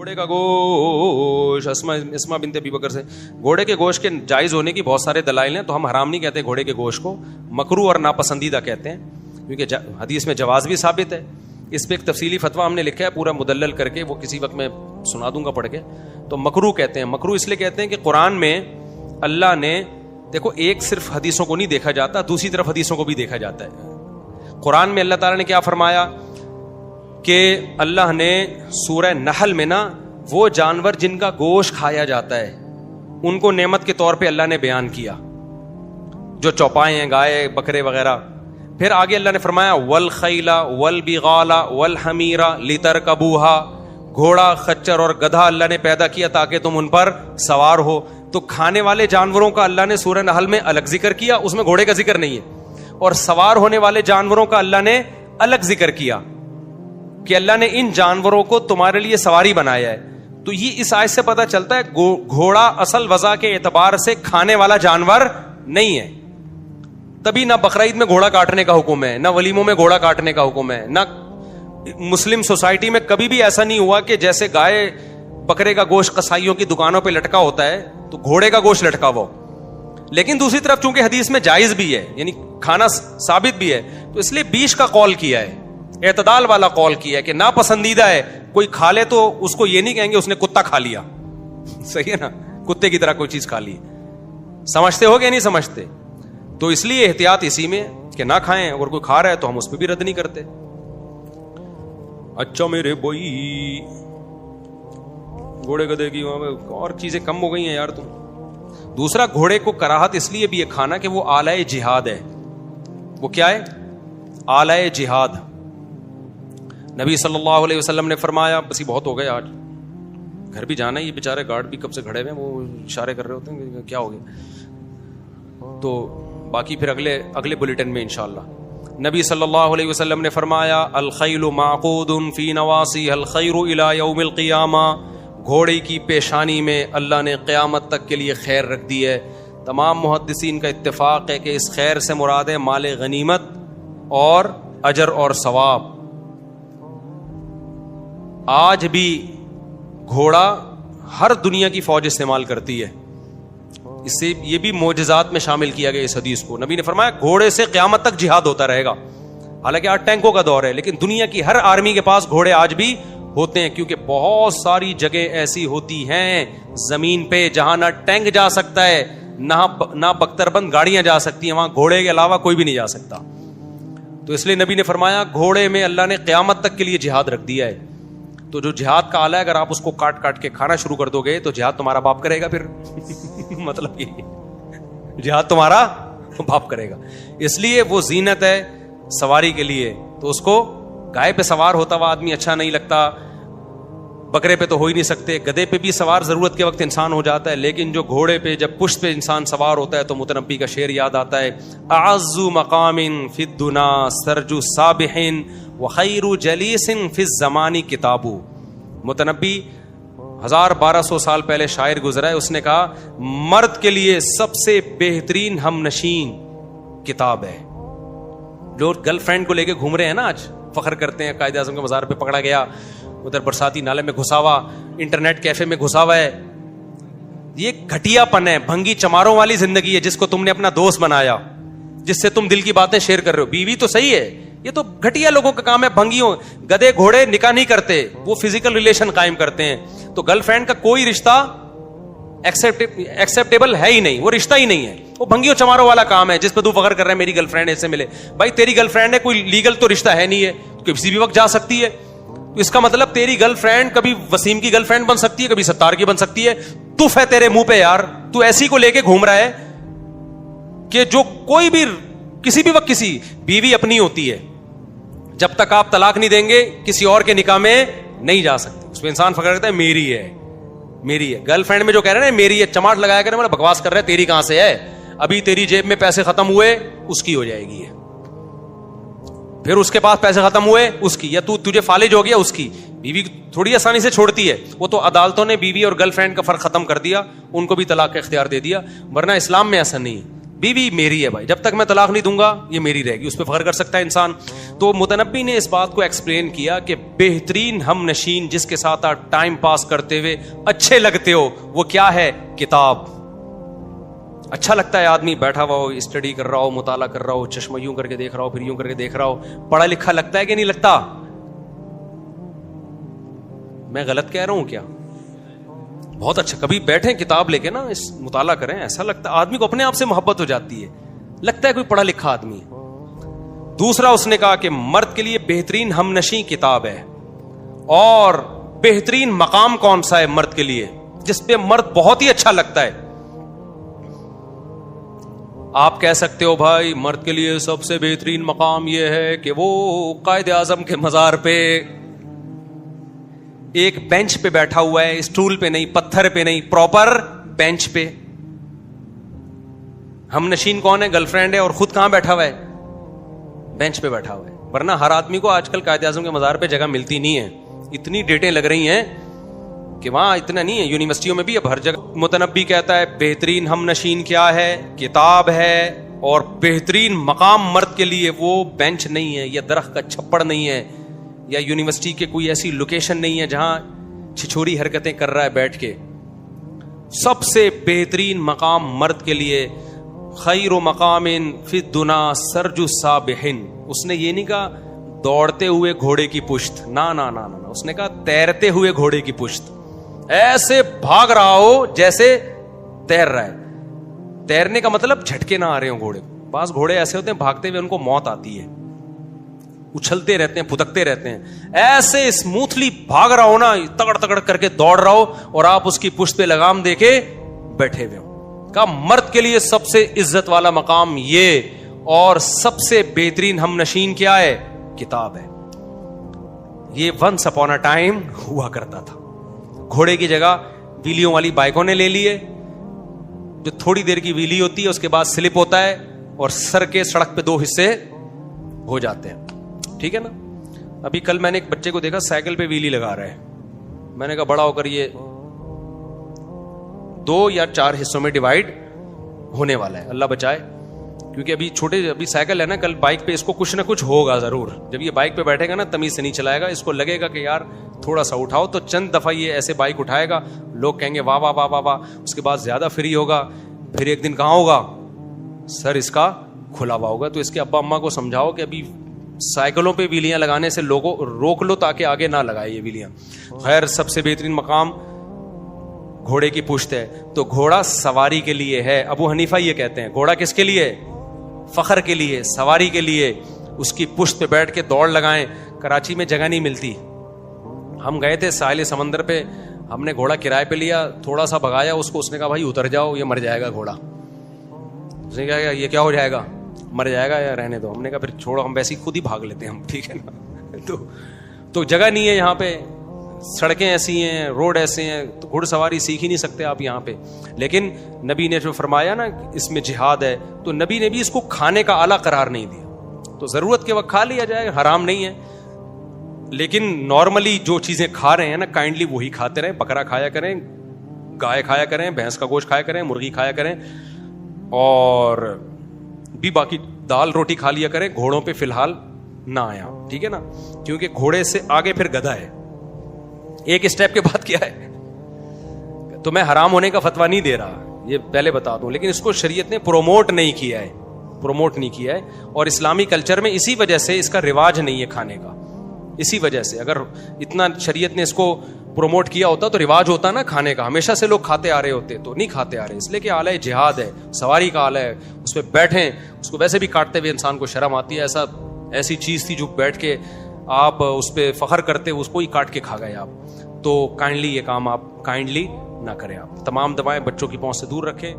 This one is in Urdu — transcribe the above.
گھوڑے کا گوشت اسما بنت ابی بکر سے گھوڑے کے گوشت کے جائز ہونے کی بہت سارے دلائل ہیں, تو ہم حرام نہیں کہتے گھوڑے کے گوشت کو, مکروہ اور ناپسندیدہ کہتے ہیں, کیونکہ حدیث میں جواز بھی ثابت ہے. اس پہ ایک تفصیلی فتویٰ ہم نے لکھا ہے پورا مدلل کر کے, وہ کسی وقت میں سنا دوں گا پڑھ کے. تو مکروہ کہتے ہیں. مکروہ اس لیے کہتے ہیں کہ قرآن میں اللہ نے, دیکھو ایک صرف حدیثوں کو نہیں دیکھا جاتا, دوسری طرف حدیثوں کو بھی دیکھا جاتا ہے. قرآن میں اللہ تعالیٰ نے کیا فرمایا کہ اللہ نے سورہ نحل میں نا وہ جانور جن کا گوشت کھایا جاتا ہے ان کو نعمت کے طور پہ اللہ نے بیان کیا, جو چوپائے ہیں, گائے بکرے وغیرہ. پھر آگے اللہ نے فرمایا والخیل والبغال والحمیر لترکبوها, گھوڑا خچر اور گدھا اللہ نے پیدا کیا تاکہ تم ان پر سوار ہو. تو کھانے والے جانوروں کا اللہ نے سورہ نحل میں الگ ذکر کیا, اس میں گھوڑے کا ذکر نہیں ہے, اور سوار ہونے والے جانوروں کا اللہ نے الگ ذکر کیا کہ اللہ نے ان جانوروں کو تمہارے لیے سواری بنایا ہے. تو یہ اس آیت سے پتہ چلتا ہے گھوڑا اصل وضع کے اعتبار سے کھانے والا جانور نہیں ہے. تبھی نہ بقرعید میں گھوڑا کاٹنے کا حکم ہے, نہ ولیموں میں گھوڑا کاٹنے کا حکم ہے, نہ مسلم سوسائٹی میں کبھی بھی ایسا نہیں ہوا کہ جیسے گائے بکرے کا گوشت قصائیوں کی دکانوں پہ لٹکا ہوتا ہے تو گھوڑے کا گوشت لٹکا ہوا. لیکن دوسری طرف چونکہ حدیث میں جائز بھی ہے, یعنی کھانا ثابت بھی ہے, تو اس لیے بیچ کا قول کیا ہے, اعتدال والا قول کیا ہے کہ ناپسندیدہ ہے. کوئی کھا لے تو اس کو یہ نہیں کہیں گے اس نے کتا کھا لیا, صحیح ہے نا, کتے کی طرح کوئی چیز کھا لی. سمجھتے ہو کہ نہیں سمجھتے؟ تو اس لیے احتیاط اسی میں کہ نہ کھائیں, اگر کوئی کھا رہا ہے تو ہم اس پہ بھی رد نہیں کرتے. اچھا میرے بھائی گھوڑے گدھے کی اور چیزیں کم ہو گئی ہیں یار تم. دوسرا, گھوڑے کو کراہت اس لیے بھی ہے کھانا کہ وہ آلہ جہاد ہے. وہ کیا ہے؟ آلہ جہاد. نبی صلی اللہ علیہ وسلم نے فرمایا, بس یہ بہت ہو گئے, آج گھر بھی جانا ہے, یہ بیچارے گارڈ بھی کب سے کھڑے ہوئے ہیں, وہ اشارے کر رہے ہوتے ہیں کیا ہو گیا. تو باقی پھر اگلے بلیٹن میں انشاءاللہ. نبی صلی اللہ علیہ وسلم نے فرمایا الخیل معقود فی نواسی الخیر الی یوم القیامہ, گھوڑے کی پیشانی میں اللہ نے قیامت تک کے لیے خیر رکھ دی ہے. تمام محدثین کا اتفاق ہے کہ اس خیر سے مراد ہے مال غنیمت اور اجر اور ثواب. آج بھی گھوڑا ہر دنیا کی فوج استعمال کرتی ہے. اس سے یہ بھی معجزات میں شامل کیا گیا اس حدیث کو. نبی نے فرمایا گھوڑے سے قیامت تک جہاد ہوتا رہے گا. حالانکہ آج ٹینکوں کا دور ہے, لیکن دنیا کی ہر آرمی کے پاس گھوڑے آج بھی ہوتے ہیں, کیونکہ بہت ساری جگہ ایسی ہوتی ہیں زمین پہ جہاں نہ ٹینک جا سکتا ہے, نہ بختر بند گاڑیاں جا سکتی ہیں, وہاں گھوڑے کے علاوہ کوئی بھی نہیں جا سکتا. تو اس لیے نبی نے فرمایا گھوڑے میں اللہ نے قیامت تک کے لیے جہاد رکھ دیا ہے. تو جو جہاد کا آلہ ہے اگر آپ اس کو کاٹ کاٹ کے کھانا شروع کر دو گے تو جہاد تمہارا باپ کرے گا. پھر مطلب یہ جہاد تمہارا باپ کرے گا. اس لیے وہ زینت ہے سواری کے لیے, تو اس کو گائے پہ سوار ہوتا ہوا آدمی اچھا نہیں لگتا, بکرے پہ تو ہو ہی نہیں سکتے, گدھے پہ بھی سوار ضرورت کے وقت انسان ہو جاتا ہے, لیکن جو گھوڑے پہ جب پشت پہ انسان سوار ہوتا ہے تو متنبی کا شعر یاد آتا ہے اعز مقام فی الدنا سرج صابح وخیر جلیس فی الزمان کتاب. متنبی 1200 سال پہلے شاعر گزرا ہے, اس نے کہا مرد کے لیے سب سے بہترین ہم نشین کتاب ہے. جو گرل فرینڈ کو لے کے گھوم رہے ہیں نا آج, فخر کرتے ہیں قائد اعظم کے مزار پہ پکڑا گیا, ادھر برساتی نالے میں گھسا ہوا, انٹرنیٹ کیفے میں گھسا ہوا ہے. یہ گھٹیا پن ہے, بھنگی چماروں والی زندگی ہے جس کو تم نے اپنا دوست بنایا, جس سے تم دل کی باتیں شیئر کر رہے ہو. بیوی تو صحیح ہے, یہ تو گھٹیا لوگوں کا کام ہے. بھنگیوں گدے گھوڑے نکاح نہیں کرتے, وہ فزیکل ریلیشن قائم کرتے ہیں. تو گرل فرینڈ کا کوئی رشتہ ایکسیپٹیبل ہے ہی نہیں, وہ رشتہ ہی نہیں ہے, وہ بھنگیوں چماروں والا کام ہے جس پہ تو فخر کر رہے ہیں میری گرل فرینڈ ایسے ملے. بھائی تیری گرل فرینڈ ہے, کوئی لیگل تو رشتہ ہے نہیں ہے, کسی بھی وقت جا سکتی ہے. تو اس کا مطلب تیری گرل فرینڈ کبھی وسیم کی گرل فرینڈ بن سکتی ہے, کبھی ستار کی بن سکتی ہے. تف ہے تیرے منہ پہ یار, تو ایسی کو لے کے گھوم رہا ہے کہ جو کوئی بھی کسی بھی وقت کسی بیوی اپنی ہوتی ہے, جب تک آپ طلاق نہیں دیں گے کسی اور کے نکاح میں نہیں جا سکتے. اس پہ انسان فخر کرتا ہے میری ہے میری ہے. گرل فرینڈ میں جو کہہ رہے ہیں میری ہے, چماٹ لگایا کرے, مطلب بکواس کر رہے ہیں, تیری کہاں سے ہے, ابھی تیری جیب میں پیسے ختم ہوئے اس کی ہو جائے گی, پھر اس کے پاس پیسے ختم ہوئے اس کی, یا تجھے فالج ہو گیا اس کی. بیوی تھوڑی آسانی سے چھوڑتی ہے, وہ تو عدالتوں نے بیوی اور گرل فرینڈ کا فرق ختم کر دیا, ان کو بھی طلاق کا اختیار دے دیا. ورنہ اسلام میں ایسا نہیں, بیوی میری ہے بھائی, جب تک میں طلاق نہیں دوں گا یہ میری رہے گی, اس پہ فخر کر سکتا ہے انسان. تو متنبی نے اس بات کو ایکسپلین کیا کہ بہترین ہم نشین جس کے ساتھ آپ ٹائم پاس کرتے ہوئے اچھے لگتے ہو وہ کیا ہے؟ کتاب. اچھا لگتا ہے آدمی بیٹھا ہوا ہو, اسٹڈی کر رہا ہو, مطالعہ کر رہا ہو, چشمہ یوں کر کے دیکھ رہا ہو, پھر یوں کر کے دیکھ رہا ہو, پڑھا لکھا لگتا ہے کہ نہیں لگتا؟ میں غلط کہہ رہا ہوں کیا؟ بہت اچھا. کبھی بیٹھیں کتاب لے کے نا, اس مطالعہ کریں, ایسا لگتا ہے آدمی کو اپنے آپ سے محبت ہو جاتی ہے, لگتا ہے کوئی پڑھا لکھا آدمی ہے. دوسرا اس نے کہا کہ مرد کے لیے بہترین ہم نشیں کتاب ہے. اور بہترین مقام کون سا ہے مرد کے لیے جس پہ مرد بہت ہی اچھا لگتا ہے؟ آپ کہہ سکتے ہو بھائی مرد کے لیے سب سے بہترین مقام یہ ہے کہ وہ قائد اعظم کے مزار پہ ایک بینچ پہ بیٹھا ہوا ہے, اسٹول پہ نہیں, پتھر پہ نہیں, پراپر بینچ پہ. ہم نشین کون ہے؟ گرل فرینڈ ہے, اور خود کہاں بیٹھا ہوا ہے؟ بینچ پہ بیٹھا ہوا ہے. ورنہ ہر آدمی کو آج کل قائد اعظم کے مزار پہ جگہ ملتی نہیں ہے, اتنی ڈیٹیں لگ رہی ہیں کہ وہاں اتنا نہیں ہے. یونیورسٹیوں میں بھی اب ہر جگہ. متنبی کہتا ہے بہترین ہم نشین کیا ہے؟ کتاب ہے. اور بہترین مقام مرد کے لیے وہ بینچ نہیں ہے, یا درخت کا چھپڑ نہیں ہے, یا یونیورسٹی کے کوئی ایسی لوکیشن نہیں ہے جہاں چھچوری حرکتیں کر رہا ہے بیٹھ کے. سب سے بہترین مقام مرد کے لیے خیر و مقام فی الدنا سرج السابحین. اس نے یہ نہیں کہا دوڑتے ہوئے گھوڑے کی پشت, نہ نہ نہ نہ, اس نے کہا تیرتے ہوئے گھوڑے کی پشت. ایسے بھاگ رہا ہو جیسے تیر رہا ہے. تیرنے کا مطلب جھٹکے نہ آ رہے ہوں گھوڑے کو. بعض گھوڑے ایسے ہوتے ہیں بھاگتے ہوئے ان کو موت آتی ہے, اچھلتے رہتے ہیں, پھدکتے رہتے ہیں. ایسے اسموتھلی بھاگ رہا ہو نا, تگڑ تگڑ کر کے دوڑ رہا ہو, اور آپ اس کی پشت پہ لگام دے کے بیٹھے ہوئے ہو. کہ مرد کے لیے سب سے عزت والا مقام یہ, اور سب سے بہترین ہم نشین کیا ہے؟ کتاب ہے. یہ ونس اپون اے ٹائم ہوا کرتا تھا. گھوڑے کی جگہ ویلیوں والی بائکوں نے لے لیے, جو تھوڑی دیر کی ویلی ہوتی ہے اس کے بعد سلپ ہوتا ہے اور سر کے سڑک پہ دو حصے ہو جاتے ہیں. ٹھیک ہے نا. ابھی کل میں نے ایک بچے کو دیکھا سائیکل پہ ویلی لگا رہا ہے. میں نے کہا بڑا ہو کر یہ 2 یا 4 حصوں میں ڈیوائیڈ ہونے والا ہے, اللہ بچائے. کیونکہ ابھی چھوٹے, ابھی سائیکل ہے نا, کل بائک پہ اس کو کچھ نہ کچھ ہوگا ضرور. جب یہ بائک پہ بیٹھے گا نا تمیز سے نہیں چلائے گا, اس کو لگے گا کہ یار تھوڑا سا اٹھاؤ, تو چند دفعہ یہ ایسے بائک اٹھائے گا, لوگ کہیں گے واہ واہ واہ واہ واہ. اس کے بعد زیادہ فری ہوگا, پھر ایک دن کہاں ہوگا, سر اس کا کھلا ہوا ہوگا. تو اس کے ابا اماں کو سمجھاؤ کہ ابھی سائیکلوں پہ ویلیاں لگانے سے لوگوں روک لو تاکہ آگے نہ لگائے یہ ویلیاں. خیر, سب سے بہترین مقام گھوڑے کی پشت ہے. تو گھوڑا سواری کے لیے ہے. ابو حنیفہ یہ کہتے ہیں گھوڑا کس کے لیے؟ فخر کے لیے, سواری کے لیے. اس کی پشت پہ بیٹھ کے دوڑ لگائیں. کراچی میں جگہ نہیں ملتی. ہم گئے تھے ساحل سمندر پہ, ہم نے گھوڑا کرائے پہ لیا, تھوڑا سا بھگایا اس کو, اس نے کہا بھائی اتر جاؤ, یہ مر جائے گا گھوڑا. اس نے کہا یہ کیا ہو جائے گا, مر جائے گا, یا رہنے دو. ہم نے کہا پھر چھوڑو, ہم ویسے ہی خود ہی بھاگ لیتے ہیں ہم, ٹھیک ہے نا. تو جگہ نہیں ہے یہاں پہ, سڑکیں ایسی ہیں, روڈ ایسے ہیں, تو گھڑ سواری سیکھ ہی نہیں سکتے آپ یہاں پہ. لیکن نبی نے جو فرمایا نا اس میں جہاد ہے, تو نبی نے بھی اس کو کھانے کا آلہ قرار نہیں دیا. تو ضرورت کے وقت کھا لیا جائے, حرام نہیں ہے. لیکن نارملی جو چیزیں کھا رہے ہیں نا کائنڈلی وہی کھاتے رہیں. بکرا کھایا کریں, گائے کھایا کریں, بھینس کا گوشت کھایا کریں, مرغی کھایا کریں, اور بھی باقی دال روٹی کھا لیا کریں. گھوڑوں پہ فی الحال نہ آیا, ٹھیک ہے نا. کیونکہ گھوڑے سے آگے پھر گدھا ہے, ایک اسٹیپ کے بعد کیا ہے. تو میں حرام ہونے کا فتویٰ نہیں دے رہا, یہ پہلے بتا دوں, لیکن اس کو شریعت نے پروموٹ نہیں کیا ہے, پروموٹ نہیں کیا ہے. اور اسلامی کلچر میں اسی وجہ سے اس کا رواج نہیں ہے کھانے کا. اسی وجہ سے اگر اتنا شریعت نے اس کو پروموٹ کیا ہوتا تو رواج ہوتا نا کھانے کا, ہمیشہ سے لوگ کھاتے آ رہے ہوتے, تو نہیں کھاتے آ رہے. اس لیے کہ آلہ جہاد ہے, سواری کا آلہ ہے, اس پہ بیٹھیں. اس کو ویسے بھی کاٹتے ہوئے انسان کو شرم آتی ہے. ایسی چیز تھی جو بیٹھ کے آپ اس پہ فخر کرتے, اس کو ہی کاٹ کے کھا گئے آپ. تو کائنڈلی یہ کام آپ کائنڈلی نہ کریں. آپ تمام دوائیں بچوں کی پہنچ سے دور رکھیں.